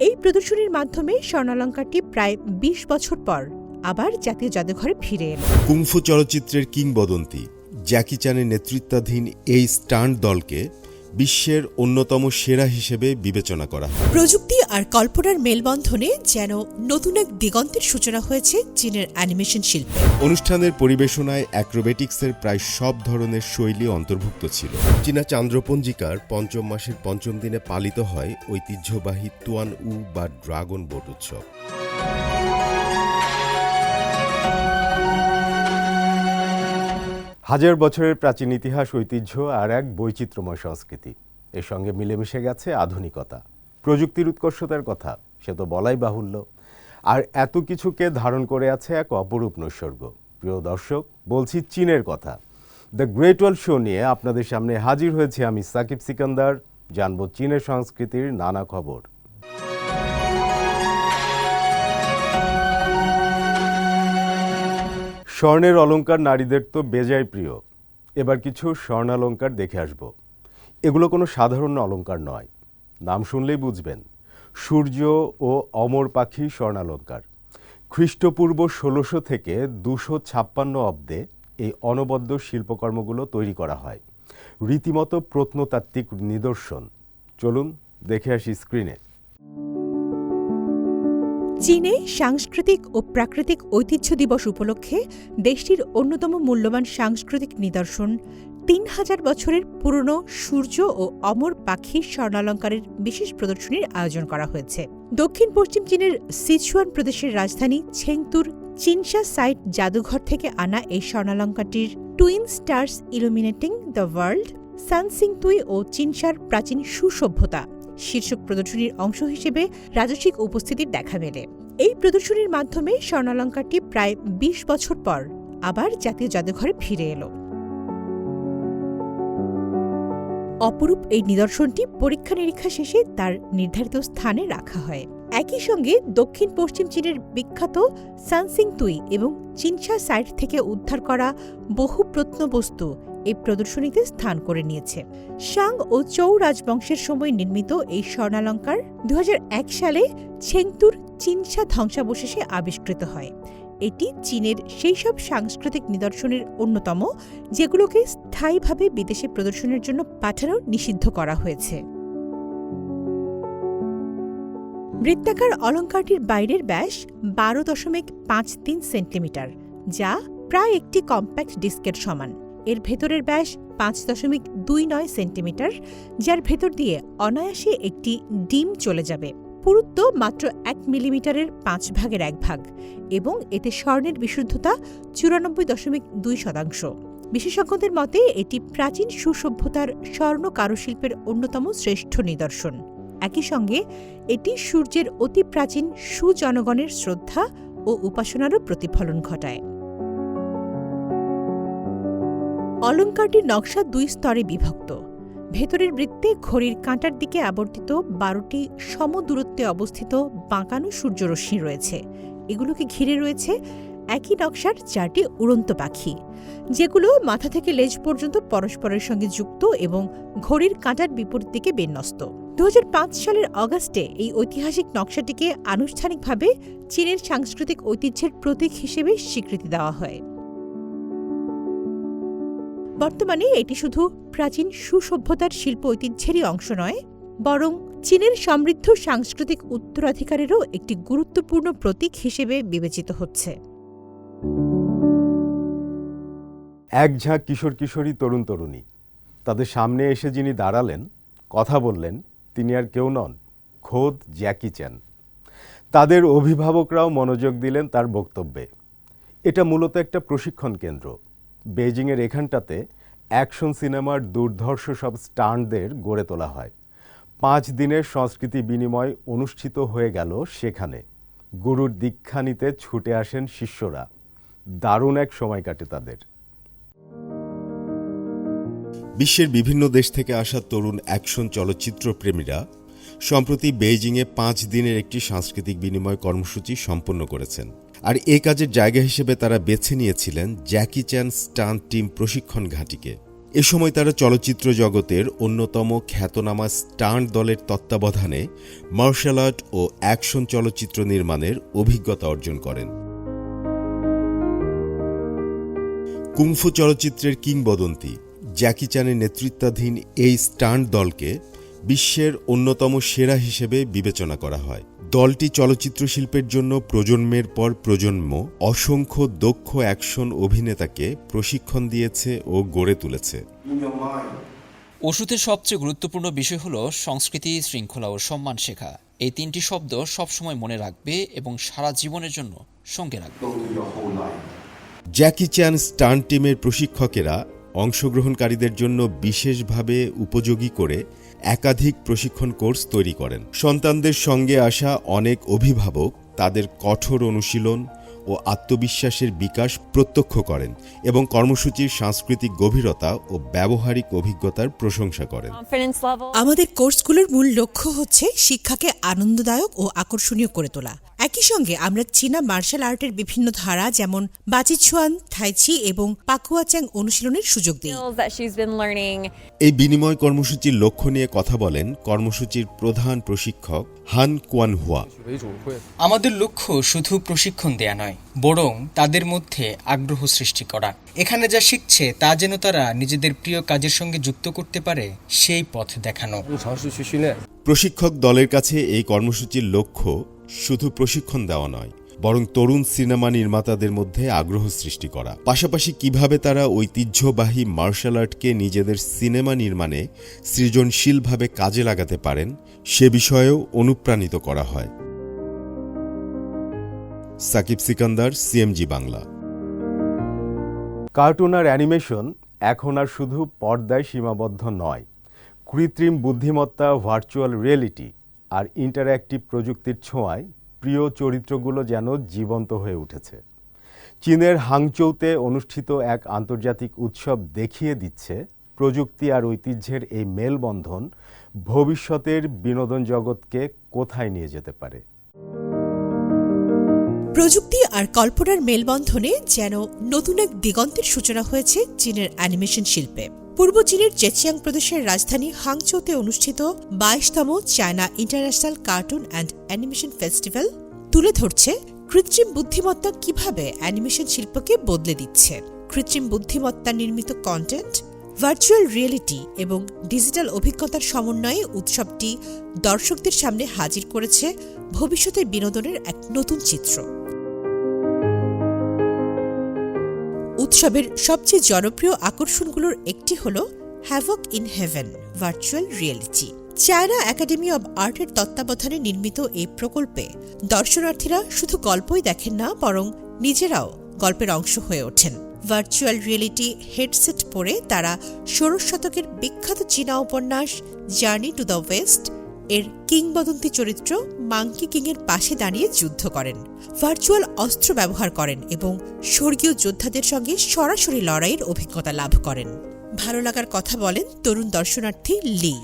এই প্রদর্শনীর মাধ্যমে স্বর্ণালঙ্কারটি প্রায় ২০ বছর পর আবার জাতীয় জাদুঘরে ফিরে এল। কুংফু চলচ্চিত্রের কিংবদন্তি জ্যাকি চ্যানের নেতৃত্বাধীন এই স্টান্ট দলকে বিশ্বের অন্যতম সেরা হিসেবে বিবেচনা করা হয়। প্রযুক্তি আর কল্পনার মেলবন্ধনে যেন নতুন এক দিগন্তের সূচনা হয়েছে চীনের অ্যানিমেশন শিল্পে। অনুষ্ঠানের পরিবেশনায় অ্যাক্রোবেটিক্সের প্রায় সব ধরনের শৈলী অন্তর্ভুক্ত ছিল। চীনা চান্দ্রপঞ্জিকার পঞ্চম মাসের পঞ্চম দিনে পালিত হয় ঐতিহ্যবাহী তুয়ান উ বা ড্রাগন বোট উৎসব। হাজার বছরের প্রাচীন ইতিহাস, ঐতিহ্য আর এক বৈচিত্র্যময় সংস্কৃতি, এর সঙ্গে মিলেমিশে গেছে আধুনিকতা, প্রযুক্তির উৎকর্ষতার কথা সে তো বলাই বাহুল্য। আর এত কিছুকে ধারণ করে আছে এক অপরূপ নৈসর্গ। প্রিয় দর্শক, বলছি চীনের কথা। দ্য গ্রেট ওয়াল শো নিয়ে আপনাদের সামনে হাজির হয়েছি আমি সাকিব সিকান্দার। জানব চীনের সংস্কৃতির নানা খবর। স্বর্ণের অলংকার নারীদের তো বেজায় প্রিয়। এবার কিছু স্বর্ণালঙ্কার দেখে আসব। এগুলো কোনো সাধারণ অলংকার নয়, নাম শুনলেই বুঝবেন। সূর্য ও অমর পাখি স্বর্ণালঙ্কার। খ্রিস্টপূর্ব ১৬০০ থেকে ২৫৬ অব্দে এই অনবদ্য শিল্পকর্মগুলো তৈরি করা হয়। রীতিমতো প্রত্নতাত্ত্বিক নিদর্শন। চলুন দেখে আসি স্ক্রিনে। চীনে সাংস্কৃতিক ও প্রাকৃতিক ঐতিহ্য দিবস উপলক্ষে দেশটির অন্যতম মূল্যবান সাংস্কৃতিক নিদর্শন ৩,০০০ বছরের পুরনো সূর্য ও অমর পাখির স্বর্ণালঙ্কারের বিশেষ প্রদর্শনীর আয়োজন করা হয়েছে। দক্ষিণ পশ্চিম চীনের সিচুয়ান প্রদেশের রাজধানী ছেংতুর চিনশা সাইট জাদুঘর থেকে আনা এই স্বর্ণালঙ্কারটির twin stars illuminating the world, Sanxingdui ও চিনশার প্রাচীন সুসভ্যতা শীর্ষক প্রদর্শনীর অংশ হিসেবে রাজস্বিক উপস্থিতির দেখা মেলে। এই প্রদর্শনীর মাধ্যমে স্বর্ণালঙ্কারটি প্রায় ২০ বছর পর আবার জাতীয় জাদুঘরে ফিরে এল। অপরূপ এই নিদর্শনটি পরীক্ষা নিরীক্ষা শেষে তার নির্ধারিত স্থানে রাখা হয়। একই সঙ্গে দক্ষিণ পশ্চিম চীনের বিখ্যাত সানসিংতুই এবং চিনশা সাইট থেকে উদ্ধার করা বহু প্রত্নবস্তু এই প্রদর্শনীতে স্থান করে নিয়েছে। শাং ও চৌ রাজবংশের সময় নির্মিত এই স্বর্ণালঙ্কার ২০০১ সালে ছেংতুর চিনশা ধ্বংসাবশেষে আবিষ্কৃত হয়। এটি চীনের সেই সব সাংস্কৃতিক নিদর্শনের অন্যতম যেগুলোকে স্থায়ীভাবে বিদেশে প্রদর্শনের জন্য পাঠানো নিষিদ্ধ করা হয়েছে। বৃত্তাকার অলঙ্কারটির বাইরের ব্যাস ১২.৫৩ সেন্টিমিটার, যা প্রায় একটি কম্প্যাক্ট ডিস্কের সমান। এর ভেতরের ব্যাস ৫.২৯ সেন্টিমিটার, যার ভেতর দিয়ে অনায়াসে একটি ডিম চলে যাবে। পুরুত্ব মাত্র ১ মিলিমিটারের ৫ ভাগের ১ ভাগ এবং এতে স্বর্ণের বিশুদ্ধতা ৯৪.২%। বিশেষজ্ঞদের মতে এটি প্রাচীন সুসভ্যতার স্বর্ণ কারুশিল্পের অন্যতম শ্রেষ্ঠ নিদর্শন। একই সঙ্গে এটি সূর্যের অতি প্রাচীন সুজনগণের শ্রদ্ধা ও উপাসনারও প্রতিফলন ঘটায়। অলঙ্কারটির নকশা ২ স্তরে বিভক্ত। ভেতরের বৃত্তে ঘড়ির কাঁটার দিকে আবর্তিত ১২টি সমদূরত্বে অবস্থিত বাঁকানো সূর্যরশ্মি রয়েছে। এগুলোকে ঘিরে রয়েছে একই নকশার ৪টি উড়ন্ত পাখি, যেগুলো মাথা থেকে লেজ পর্যন্ত পরস্পরের সঙ্গে যুক্ত এবং ঘড়ির কাঁটার বিপরীত দিকে বিন্যস্ত। ২০০৫ সালের অগাস্টে এই ঐতিহাসিক নকশাটিকে আনুষ্ঠানিকভাবে চীনের সাংস্কৃতিক ঐতিহ্যের প্রতীক হিসেবে স্বীকৃতি দেওয়া হয়। বর্তমানে এটি শুধু প্রাচীন সুসভ্যতার শিল্প ঐতিহ্যেরই অংশ নয়, বরং চীনের সমৃদ্ধ সাংস্কৃতিক উত্তরাধিকারেরও একটি গুরুত্বপূর্ণ প্রতীক হিসেবে বিবেচিত হচ্ছে। এক ঝাঁক কিশোর কিশোরী, তরুণ তরুণী, তাদের সামনে এসে যিনি দাঁড়ালেন, কথা বললেন, তিনি আর কেউ নন, খোদ জ্যাকি চ্যান। তাদের অভিভাবকরাও মনোযোগ দিলেন তার বক্তব্যে। এটা মূলত একটা প্রশিক্ষণ কেন্দ্র। বেইজিংয়ের এখানটাতে অ্যাকশন সিনেমার দুর্ধর্ষ সব স্টান্টদের গড়ে তোলা হয়। ৫ দিনের সংস্কৃতি বিনিময় অনুষ্ঠিত হয়ে গেল সেখানে। গুরুর দীক্ষা নিতে ছুটে আসেন শিষ্যরা। দারুণ এক সময় কাটে তাদের। বিশ্বের বিভিন্ন দেশ থেকে আসা তরুণ অ্যাকশন চলচ্চিত্র প্রেমীরা সম্প্রতি বেইজিংয়ে ৫ দিনের একটি সাংস্কৃতিক বিনিময় কর্মসূচি সম্পন্ন করেছেন। আর এই কাজের জায়গা হিসেবে তারা বেছে নিয়েছিলেন জ্যাকি চ্যান স্টান্ট টিম প্রশিক্ষণ ঘাঁটিকে। এ সময় তারা চলচ্চিত্র জগতের অন্যতম খ্যাতনামা স্টান্ট দলের তত্ত্বাবধানে মার্শাল আর্ট ও অ্যাকশন চলচ্চিত্র নির্মাণের অভিজ্ঞতা অর্জন করেন। কুংফু চলচ্চিত্রের কিংবদন্তি জ্যাকি চ্যানের নেতৃত্বাধীন এই স্টান্ট দলকে বিশ্বের অন্যতম সেরা হিসেবে বিবেচনা করা হয়। দলটি চলচ্চিত্র শিল্পের জন্য প্রজন্মের পর প্রজন্ম অসংখ্য দক্ষ অ্যাকশন অভিনেতাকে প্রশিক্ষণ দিয়েছে ও গড়ে তুলেছে। ওষুধের সবচেয়ে গুরুত্বপূর্ণ বিষয় হলো সংস্কৃতি, শৃঙ্খলা ও সম্মান শেখা। এই তিনটি শব্দ সবসময় মনে রাখবে এবং সারা জীবনের জন্য সঙ্গে রাখবে। জ্যাকি চ্যান স্টান্ট টিমের প্রশিক্ষকেরা অংশগ্রহণকারীদের জন্য বিশেষভাবে উপযোগী করে একাধিক প্রশিক্ষণ কোর্স তৈরি করেন। সন্তানদের সঙ্গে আসা অনেক অভিভাবক তাদের কঠোর অনুশীলন ও আত্মবিশ্বাসের বিকাশ প্রত্যক্ষ করেন এবং কর্মসূচির সাংস্কৃতিক গভীরতা ও ব্যবহারিক অভিজ্ঞতার প্রশংসা করেন। আমাদের কোর্সগুলোর মূল লক্ষ্য হচ্ছে শিক্ষাকে আনন্দদায়ক ও আকর্ষণীয় করে তোলা। একই সঙ্গে আমরা চীনা মার্শাল আর্টের বিভিন্ন ধারা যেমন বাচিছুয়ান, থাইচি এবং পাকুয়াচ্যাং অনুশীলনের সুযোগ দিই। এই বিনিময় কর্মসূচির লক্ষ্য নিয়ে কথা বলেন কর্মসূচির প্রধান প্রশিক্ষক হান কোয়ানহুয়া। আমাদের লক্ষ্য শুধু প্রশিক্ষণ দেয়া নয়, বরং তাদের মধ্যে আগ্রহ সৃষ্টি করা। এখানে যা শিখছে তা যেন তারা নিজেদের প্রিয় কাজের সঙ্গে যুক্ত করতে পারে, সেই পথ দেখানো। প্রশিক্ষক দলের কাছে এই কর্মসূচির লক্ষ্য শুধু প্রশিক্ষণ দেওয়া নয়, বরং তরুণ সিনেমা নির্মাতাদের মধ্যে আগ্রহ সৃষ্টি করা। পাশাপাশি কিভাবে তারা ঐতিহ্যবাহী মার্শাল আর্টকে নিজেদের সিনেমা নির্মাণে সৃজনশীলভাবে কাজে লাগাতে পারেন সে বিষয়েও অনুপ্রাণিত করা হয়। সাকিব সিকান্দার, সিএমজি বাংলা। কার্টুন আর অ্যানিমেশন এখন আর শুধু পর্দায় সীমাবদ্ধ নয়। কৃত্রিম বুদ্ধিমত্তা, ভার্চুয়াল রিয়েলিটি আর ইন্টারঅ্যাক্টিভ প্রযুক্তির ছোঁয়ায় প্রিয় চরিত্রগুলো যেন জীবন্ত হয়ে উঠেছে। চীনের হাংচৌতে অনুষ্ঠিত এক আন্তর্জাতিক উৎসব দেখিয়ে দিচ্ছে প্রযুক্তি আর ঐতিহ্যের এই মেলবন্ধন ভবিষ্যতের বিনোদন জগৎকে কোথায় নিয়ে যেতে পারে। প্রযুক্তি আর কল্পনার মেলবন্ধনে যেন নতুন এক দিগন্তের সূচনা হয়েছে চীনের অ্যানিমেশন শিল্পে। পূর্ব চীনের জেচিয়াং প্রদেশের রাজধানী হাংচৌতে অনুষ্ঠিত 22তম China International Cartoon and Animation Festival তুলে ধরছে কৃত্রিম বুদ্ধিমত্তা কিভাবে অ্যানিমেশন শিল্পকে বদলে দিচ্ছে। কৃত্রিম বুদ্ধিমত্তা নির্মিত কন্টেন্ট, ভার্চুয়াল রিয়েলিটি এবং ডিজিটাল অভিজ্ঞতার সমন্বয়ে উৎসবটি দর্শকদের সামনে হাজির করেছে ভবিষ্যতের বিনোদনের এক নতুন চিত্র। উৎসবের সবচেয়ে জনপ্রিয় আকর্ষণগুলোর একটি হল havoc in heaven virtual reality. China academy of আর্টের তত্ত্বাবধানে নির্মিত এই প্রকল্পে দর্শনার্থীরা শুধু গল্পই দেখেন না, বরং নিজেরাও গল্পের অংশ হয়ে ওঠেন। ভার্চুয়াল রিয়েলিটি হেডসেট পরে তারা 16 শতকের বিখ্যাত চীনা উপন্যাস জার্নি টু দ্য ওয়েস্ট এর কিংবদন্তি চরিত্র মাংকি কিংয়ের পাশে দাঁড়িয়ে যুদ্ধ করেন, ভার্চুয়াল অস্ত্র ব্যবহার করেন এবং স্বর্গীয় যোদ্ধাদের সঙ্গে সরাসরি লড়াইয়ের অভিজ্ঞতা লাভ করেন। ভালো লাগার কথা বলেন তরুণ দর্শনার্থী লি।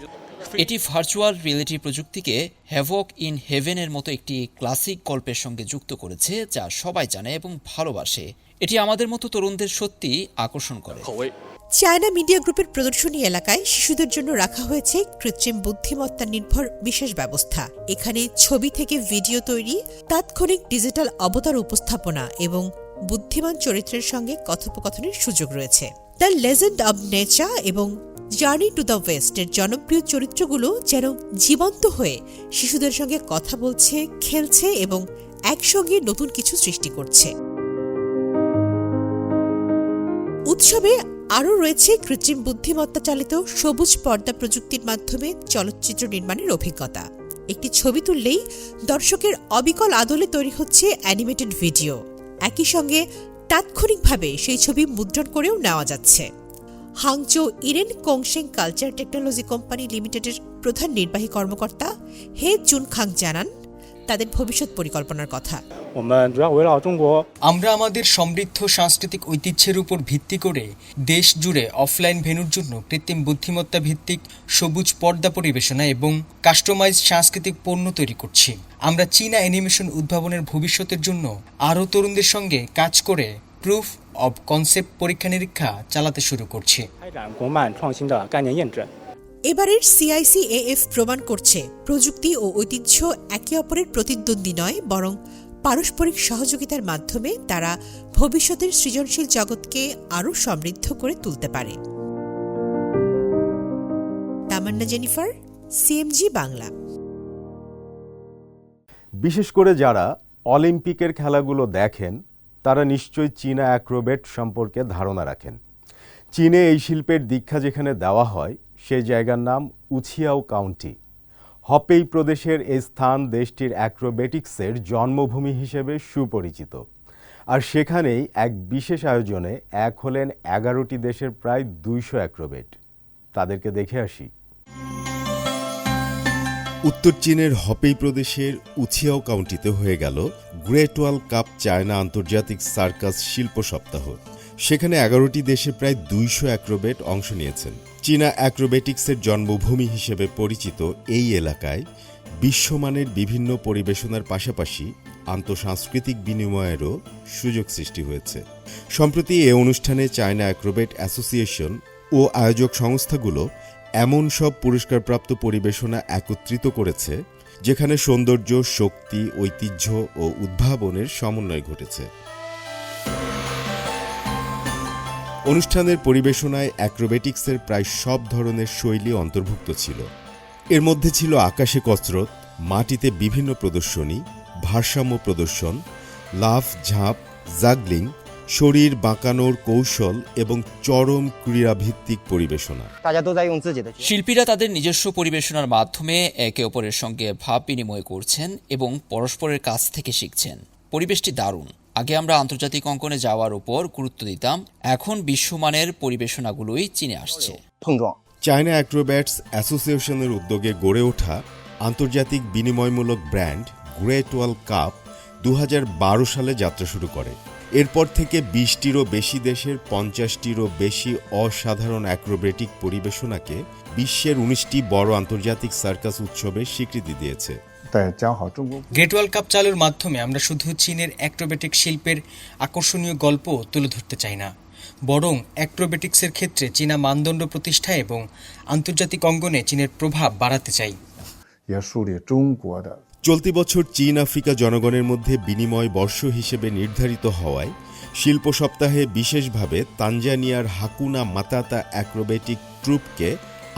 এটি ভার্চুয়াল রিয়েলিটি প্রযুক্তিকে হ্যাভক ইন হেভেনের মতো একটি ক্লাসিক গল্পের সঙ্গে যুক্ত করেছে, যা সবাই জানে এবং ভালোবাসে। এটি আমাদের মতো তরুণদের সত্যি আকর্ষণ করে। চায়না মিডিয়া গ্রুপের প্রদর্শনী এলাকায় শিশুদের জন্য রাখা হয়েছে কৃত্রিম বুদ্ধিমত্তা নির্ভর বিশেষ ব্যবস্থা। এখানে ছবি থেকে ভিডিও তৈরি, তাৎক্ষণিক ডিজিটাল অবতার উপস্থাপনা এবং বুদ্ধিমান চরিত্রের সঙ্গে কথোপকথনের সুযোগ রয়েছে। দ্য লেজেন্ড অব নেচার এবং জার্নি টু দ্য ওয়েস্টের জনপ্রিয় চরিত্রগুলো যেন জীবন্ত হয়ে শিশুদের সঙ্গে কথা বলছে, খেলছে এবং একসঙ্গে নতুন কিছু সৃষ্টি করছে। উৎসবে আরও রয়েছে কৃত্রিম বুদ্ধিমত্তা চালিত সবুজ পর্দা প্রযুক্তির মাধ্যমে চলচ্চিত্র নির্মাণের অভিজ্ঞতা। একটি ছবি তুললেই দর্শকের অবিকল আদলে তৈরি হচ্ছে অ্যানিমেটেড ভিডিও। একই সঙ্গে তাৎক্ষণিকভাবে সেই ছবি মুদ্রণ করেও নেওয়া যাচ্ছে। Hangzhou Yiren Kongsheng culture technology company লিমিটেডের প্রধান নির্বাহী কর্মকর্তা হে জুনখাং জানান তাদের ভবিষ্যৎ পরিকল্পনার কথা। আমরা আমাদের সমৃদ্ধ সাংস্কৃতিক ঐতিহ্যের উপর ভিত্তি করে দেশ জুড়ে অফলাইন ভেন্যুর জন্য কৃত্রিম বুদ্ধিমত্তা ভিত্তিক সবুজ পর্দা পরিবেশনা এবং কাস্টমাইজ সাংস্কৃতিক পণ্য তৈরি করছি। আমরা চীনা অ্যানিমেশন উদ্ভাবনের ভবিষ্যতের জন্য আরও তরুণদের সঙ্গে কাজ করে প্রুফ অব কনসেপ্ট পরীক্ষা নিরীক্ষা চালাতে শুরু করছে। 开展国漫创新的概念验证。 এবারের CICAF প্রমাণ করছে প্রযুক্তি ও ঐতিহ্য একে অপরের প্রতিদ্বন্দ্বী নয়, বরং পারস্পরিক সহযোগিতার মাধ্যমে তারা ভবিষ্যতের সৃজনশীল জগৎকে আরও সমৃদ্ধ করে তুলতে পারে। তামান্না জেনিফার, CMG বাংলা। বিশেষ করে যারা অলিম্পিকের খেলাগুলো দেখেন তারা নিশ্চয়ই চীনা অ্যাক্রোবেট সম্পর্কে ধারণা রাখেন। চীনে এই শিল্পের দীক্ষা যেখানে দেওয়া হয় সেই জায়গার নাম উছিয়াও কাউন্টি। হপেই প্রদেশের এই স্থান দেশটির অ্যাক্রোবেটিক্সের জন্মভূমি হিসেবে সুপরিচিত। আর সেখানেই এক বিশেষ আয়োজনে এক হলেন 11টি দেশের প্রায় 200 অ্যাক্রোবেট। তাদেরকে দেখে আসি। উত্তর চীনের হপেই প্রদেশের উছিয়াও কাউন্টিতে হয়ে গেল গ্রেট ওয়াল কাপ চায়না আন্তর্জাতিক সার্কাস শিল্প সপ্তাহ। সেখানে 11টি দেশে প্রায় 200 অ্যাক্রোবেট অংশ নিয়েছেন। চীনা অ্যাক্রোবেটিক্সের জন্মভূমি হিসেবে পরিচিত এই এলাকায় বিশ্বমানের বিভিন্ন পরিবেশনার পাশাপাশি আন্তঃসাংস্কৃতিক বিনিময়েরও সুযোগ সৃষ্টি হয়েছে। সম্প্রতি এ অনুষ্ঠানে চায়না অ্যাক্রোবেট অ্যাসোসিয়েশন ও আয়োজক সংস্থাগুলো এমন সব পুরস্কারপ্রাপ্ত পরিবেশনা একত্রিত করেছে যেখানে সৌন্দর্য, শক্তি, ঐতিহ্য ও উদ্ভাবনের সমন্বয় ঘটেছে। অনুষ্ঠানের পরিবেশনায় অ্যাক্রোবেটিক্সের প্রায় সব ধরনের শৈলী অন্তর্ভুক্ত ছিল। এর মধ্যে ছিল আকাশে কসরত, মাটিতে বিভিন্ন প্রদর্শনী, ভারসাম্য প্রদর্শন, লাফ, ঝাঁপ, জাগলিং, শরীর বাঁকানোর কৌশল এবং চরম ক্রীড়াভিত্তিক পরিবেশনা। শিল্পীরা তাদের নিজস্ব পরিবেশনার মাধ্যমে একে অপরের সঙ্গে ভাব বিনিময় করছেন এবং পরস্পরের কাছ থেকে শিখছেন। পরিবেশটি দারুণ। আগে আমরা আন্তর্জাতিক অঙ্গনে যাওয়ার উপর গুরুত্ব দিতাম, এখন বিশ্বমানের পরিবেশনাগুলোই চীনে আসছে। চায়না অ্যাক্রোব্যাটস অ্যাসোসিয়েশনের উদ্যোগে গড়ে ওঠা আন্তর্জাতিক বিনিময়মূলক ব্র্যান্ড গ্রেট ওয়াল কাপ 2012 সালে যাত্রা শুরু করে। এরপর থেকে 20টিরও বেশি দেশের 50টিরও বেশি অসাধারণ অ্যাক্রোবেটিক পরিবেশনাকে বিশ্বের 19টি বড় আন্তর্জাতিক সার্কাস উৎসবে স্বীকৃতি দিয়েছে। গ্রেট ওয়াল কাপ চালুর মাধ্যমে আমরা শুধু চীনের অ্যাক্রোবেটিক শিল্পের আকর্ষণীয় গল্প তুলে ধরতে চাই না, বরং অ্যাক্রোবেটিক্সের ক্ষেত্রে চীনা মানদণ্ড প্রতিষ্ঠা এবং আন্তর্জাতিক অঙ্গনে চীনের প্রভাব বাড়াতে চাই। চলতি বছর চীন আফ্রিকা জনগণের মধ্যে বিনিময় বর্ষ হিসেবে নির্ধারিত হওয়ায় শিল্প সপ্তাহে বিশেষভাবে তানজানিয়ার হাকুনা মাতাতা অ্যাক্রোবেটিক ট্রুপকে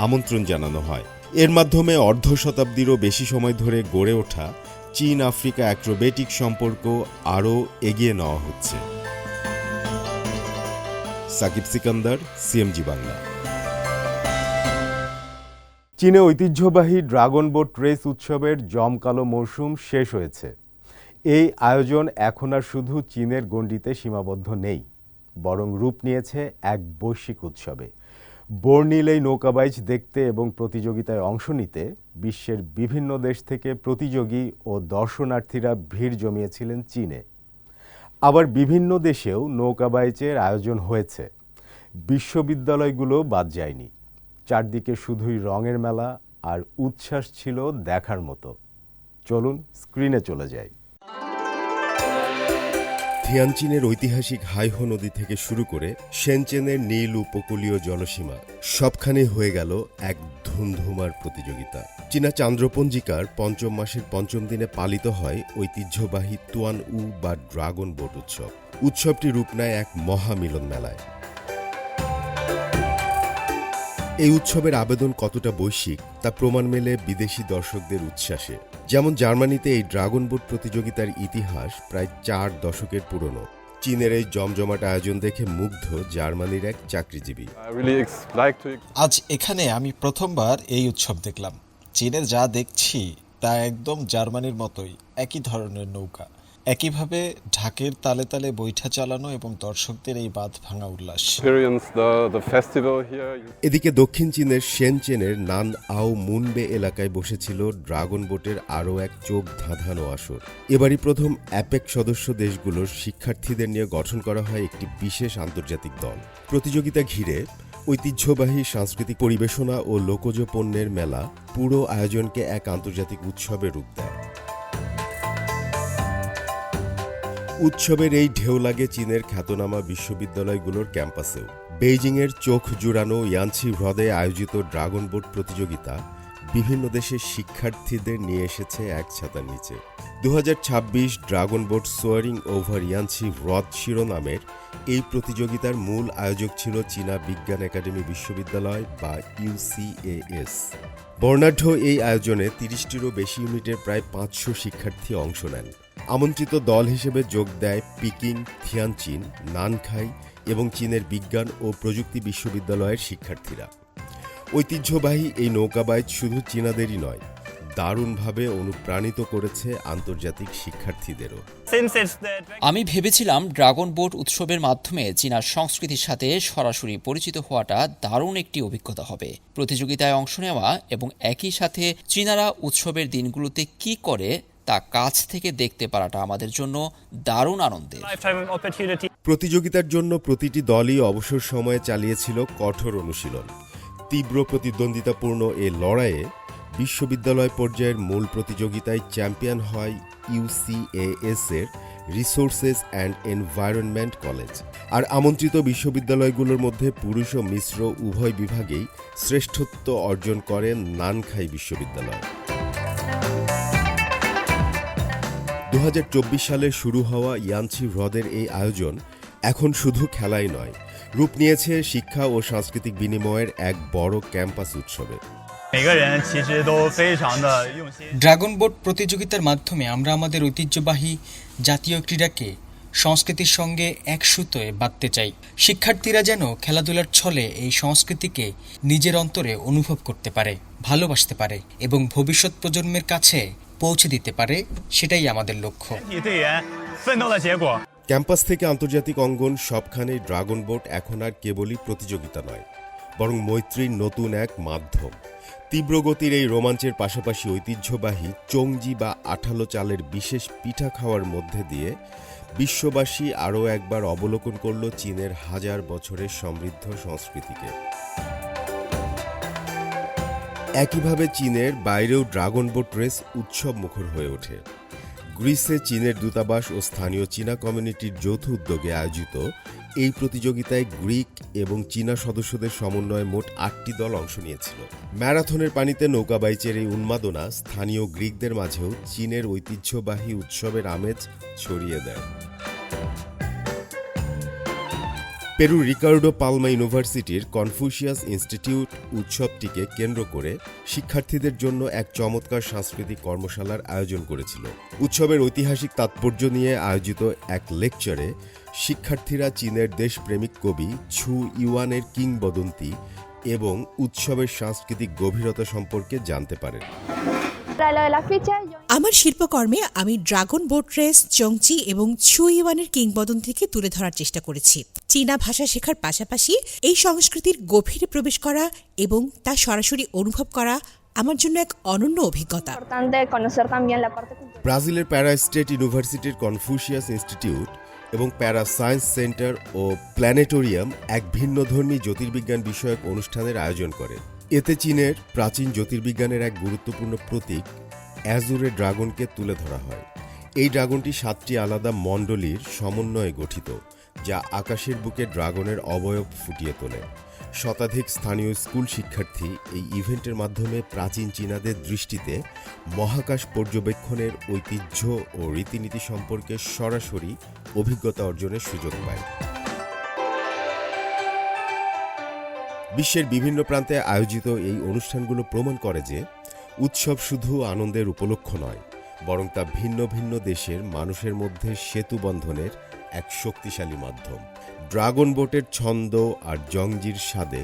আমন্ত্রণ জানানো হয়। এর মাধ্যমে অর্ধ শতাব্দীরও বেশি সময় ধরে গড়ে ওঠা চীন আফ্রিকা অ্যাক্রোবেটিক সম্পর্ক আরও এগিয়ে নেওয়া হচ্ছে। সাকিব সিকান্দার, CMG বাংলা। চীনে ঐতিহ্যবাহী ড্রাগন বোট রেস উৎসবের জমকালো মৌসুম শেষ হয়েছে। এই আয়োজন এখন আর শুধু চীনের গণ্ডিতে সীমাবদ্ধ নেই, বরং রূপ নিয়েছে এক বৈশ্বিক উৎসবে। বর্ণিল এই নৌকাবাইজ দেখতে এবং প্রতিযোগিতায় অংশ নিতে বিশ্বের বিভিন্ন দেশ থেকে প্রতিযোগী ও দর্শনার্থীরা ভিড় জমিয়েছিলেন চীনে। আবার বিভিন্ন দেশেও নৌকাবাইজের আয়োজন হয়েছে। বিশ্ববিদ্যালয়গুলো বাদ যায়নি। চারদিকে শুধুই রঙের মেলা আর উচ্ছ্বাস ছিল দেখার মতো। চলুন স্ক্রিনে চলে যাই। থিয়ানচিনের ঐতিহাসিক হাইহো নদী থেকে শুরু করে শেনচেনের নীল উপকূলীয় জলসীমা সবখানে হয়ে গেল এক ধুমধুমার প্রতিযোগিতা। চীনা চান্দ্রপঞ্জিকার পঞ্চম মাসের পঞ্চম দিনে পালিত হয় ঐতিহ্যবাহী তুয়ান উ বা ড্রাগন বোট উৎসব। উৎসবটি রূপ নেয় এক মহামিলন মেলায়। এই উৎসবের আবেদন কতটা বৈশ্বিক তা প্রমাণ মেলে বিদেশি দর্শকদের উচ্ছ্বাসে। যেমন জার্মানিতে এই ড্রাগন বোট প্রতিযোগিতার ইতিহাস প্রায় 4 দশকের পুরনো। চীনের এই জমজমাট আয়োজন দেখে মুগ্ধ জার্মানির এক চাকরিজীবী। আজ এখানে আমি প্রথমবার এই উৎসব দেখলাম। চীনে যা দেখছি তা একদম জার্মানির মতোই, একই ধরনের নৌকা, একইভাবে ঢাকের তালে তালে বৈঠা চালানো এবং দর্শকদের এই বাঁধ ভাঙা উল্লাস। এদিকে দক্ষিণ চীনের শেনচেনের নান আও মুনবে এলাকায় বসেছিল ড্রাগন বোটের আরও এক চোখ ধাঁধানো আসর। এবারই প্রথম অ্যাপেক সদস্য দেশগুলোর শিক্ষার্থীদের নিয়ে গঠন করা হয় একটি বিশেষ আন্তর্জাতিক দল। প্রতিযোগিতা ঘিরে ঐতিহ্যবাহী সাংস্কৃতিক পরিবেশনা ও লোকজ পণ্যের মেলা পুরো আয়োজনকে এক আন্তর্জাতিক উৎসবে রূপ দেয়। উৎসবের এই ঢেউ লাগে চীনের খ্যাতনামা বিশ্ববিদ্যালয়গুলোর ক্যাম্পাসেও। বেইজিংয়ের চোখ জুড়ানো ইয়ানছি হ্রদে আয়োজিত ড্রাগন বোট প্রতিযোগিতা বিভিন্ন দেশের শিক্ষার্থীদের নিয়ে এসেছে এক ছাতার নিচে। 2026 ড্রাগন বোট সোয়ারিং ওভার ইয়ানছি হ্রদ শিরোনামের এই প্রতিযোগিতার মূল আয়োজক ছিল চীনা বিজ্ঞান একাডেমি বিশ্ববিদ্যালয় বা ইউসিএএস। বর্ণাঢ্য এই আয়োজনে 30টিরও বেশি ইউনিটের প্রায় 500 শিক্ষার্থী অংশ নেন। আমন্ত্রিত দল হিসেবে যোগ দেয় পিকিং, থিয়ানচিন, নানখাই এবং চীনের বিজ্ঞান ও প্রযুক্তি বিশ্ববিদ্যালয়ের শিক্ষার্থীরা। ঐতিহ্যবাহী এই নৌকাবাইচ শুধু চীনাদেরই নয়, দারুণভাবে অনুপ্রাণিত করেছে আন্তর্জাতিক শিক্ষার্থীদেরও। আমি ভেবেছিলাম ড্রাগন বোট উৎসবের মাধ্যমে চীনার সংস্কৃতির সাথে সরাসরি পরিচিত হওয়াটা দারুণ একটি অভিজ্ঞতা হবে। প্রতিযোগিতায় অংশ নেওয়া এবং একই সাথে চীনারা উৎসবের দিনগুলোতে কি করে তা কাছ থেকে দেখতে পারাটা আমাদের জন্য দারুণ আনন্দের। প্রতিযোগিতার জন্য প্রতিটি দলই অবসর সময়ে চালিয়েছিল কঠোর অনুশীলন। তীব্র প্রতিদ্বন্দ্বিতাপূর্ণ এ লড়াইয়ে বিশ্ববিদ্যালয় পর্যায়ের মূল প্রতিযোগিতায় চ্যাম্পিয়ন হয় ইউসিএএস এর রিসোর্সেস অ্যান্ড এনভায়রনমেন্ট কলেজ। আর আমন্ত্রিত বিশ্ববিদ্যালয়গুলোর মধ্যে পুরুষ ও মিশ্র উভয় বিভাগেই শ্রেষ্ঠত্ব অর্জন করে নানখাই বিশ্ববিদ্যালয়। 2024 সালে শুরু হওয়া ইয়ানছি হ্রদের এই আয়োজন এখন শুধু খেলাই নয়, রূপ নিয়েছে শিক্ষা ও সাংস্কৃতিক বিনিময়ের এক বড় ক্যাম্পাস উৎসবে। ড্রাগন বোট প্রতিযোগিতার মাধ্যমে আমরা আমাদের ঐতিহ্যবাহী জাতীয় ক্রীড়াকে সংস্কৃতির সঙ্গে এক সুতোয় বাঁধতে চাই। শিক্ষার্থীরা যেন খেলাধুলার ছলে এই সংস্কৃতিকে নিজের অন্তরে অনুভব করতে পারে, ভালোবাসতে পারে এবং ভবিষ্যৎ প্রজন্মের কাছে পৌঁছে দিতে পারে, সেটাই আমাদের লক্ষ্য। ক্যাম্পাস থেকে আন্তর্জাতিক অঙ্গন সবখানেই ড্রাগন বোট এখন আর কেবলই প্রতিযোগিতা নয়, বরং মৈত্রীর নতুন এক মাধ্যম। তীব্র গতির এই রোমাঞ্চের পাশাপাশি ঐতিহ্যবাহী চংজি বা আঠালো চালের বিশেষ পিঠা খাওয়ার মধ্যে দিয়ে বিশ্ববাসী আরও একবার অবলোকন করল চীনের হাজার বছরের সমৃদ্ধ সংস্কৃতিকে। একইভাবে চীনের বাইরেও ড্রাগন বোট রেস উৎসব মুখর হয়ে ওঠে। গ্রিসে চীনের দূতাবাস ও স্থানীয় চীনা কমিউনিটির যৌথ উদ্যোগে আয়োজিত এই প্রতিযোগিতায় গ্রিক এবং চীনা সদস্যদের সমন্বয়ে মোট 8টি দল অংশ নিয়েছিল। ম্যারাথনের পানিতে নৌকাবাইচের এই উন্মাদনা স্থানীয় গ্রিকদের মাঝেও চীনের ঐতিহ্যবাহী উৎসবের আমেজ ছড়িয়ে দেয়। পেরুর রিকার্ডো পালমা ইউনিভার্সিটির কনফুসিয়াস ইনস্টিটিউট উৎসবটিকে কেন্দ্র করে শিক্ষার্থীদের জন্য এক চমৎকার সাংস্কৃতিক কর্মশালার আয়োজন করেছিল। উৎসবের ঐতিহাসিক তাৎপর্য নিয়ে আয়োজিত এক লেকচারে শিক্ষার্থীরা চীনের দেশপ্রেমিক কবি ছু ইউয়ানের কিংবদন্তি এবং উৎসবের সাংস্কৃতিক গভীরতা সম্পর্কে জানতে পারেন। আমার শিল্পকর্মে আমি ড্রাগন বোট রেস, চংচি এবং ছুইওয়ানের কিংবদন্তিকে তুলে ধরার চেষ্টা করেছি। চীনা ভাষা শেখার পাশাপাশি এই সংস্কৃতির গভীরে প্রবেশ করা এবং তা সরাসরি অনুভব করা আমার জন্য এক অনন্য অভিজ্ঞতা। ব্রাজিলের প্যারা স্টেট ইউনিভার্সিটির কনফুসিয়াস ইনস্টিটিউট এবং প্যারা সায়েন্স সেন্টার ও প্ল্যানেটোরিয়াম এক ভিন্নধর্মী জ্যোতির্বিজ্ঞান বিষয়ক অনুষ্ঠানের আয়োজন করে। এতে চীনের প্রাচীন জ্যোতির্বিজ্ঞানের এক গুরুত্বপূর্ণ প্রতীক অ্যাজুরে ড্রাগনকে তুলে ধরা হয়। এই ড্রাগনটি 7টি আলাদা মণ্ডলীর সমন্বয়ে গঠিত, যা আকাশের বুকে ড্রাগনের অবয়ব ফুটিয়ে তোলে। শতাধিক স্থানীয় স্কুল শিক্ষার্থী এই ইভেন্টের মাধ্যমে প্রাচীন চীনাদের দৃষ্টিতে মহাকাশ পর্যবেক্ষণের ঐতিহ্য ও রীতিনীতি সম্পর্কে সরাসরি অভিজ্ঞতা অর্জনের সুযোগ পায়। বিশ্বের বিভিন্ন প্রান্তে আয়োজিত এই অনুষ্ঠানগুলো প্রমাণ করে যে উৎসব শুধু আনন্দের উপলক্ষ নয়, বরং তা ভিন্ন ভিন্ন দেশের মানুষের মধ্যে সেতু বন্ধনের এক শক্তিশালী মাধ্যম। ড্রাগন বোটের ছন্দ আর জংজির স্বাদে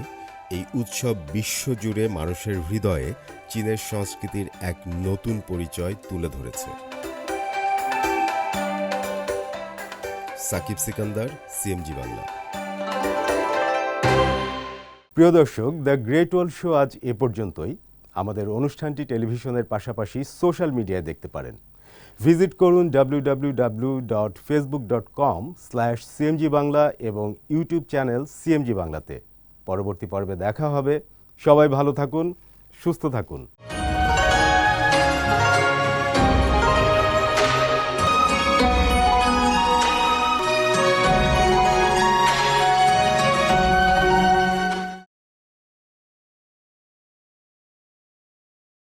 এই উৎসব বিশ্বজুড়ে মানুষের হৃদয়ে চীনের সংস্কৃতির এক নতুন পরিচয় তুলে ধরেছে। সাকিব সিকান্দার, সিএমজি বাংলা। প্রিয় দর্শক, দ্য গ্রেট ওয়াল শো আজ এ পর্যন্তই। আমাদের অনুষ্ঠানটি টেলিভিশনের পাশাপাশি সোশ্যাল মিডিয়ায় দেখতে পারেন। ভিজিট করুন www.facebook.com/cmg বাংলা এবং ইউটিউব চ্যানেল সিএমজি বাংলাতে। পরবর্তী পর্বে দেখা হবে। সবাই ভালো থাকুন, সুস্থ থাকুন।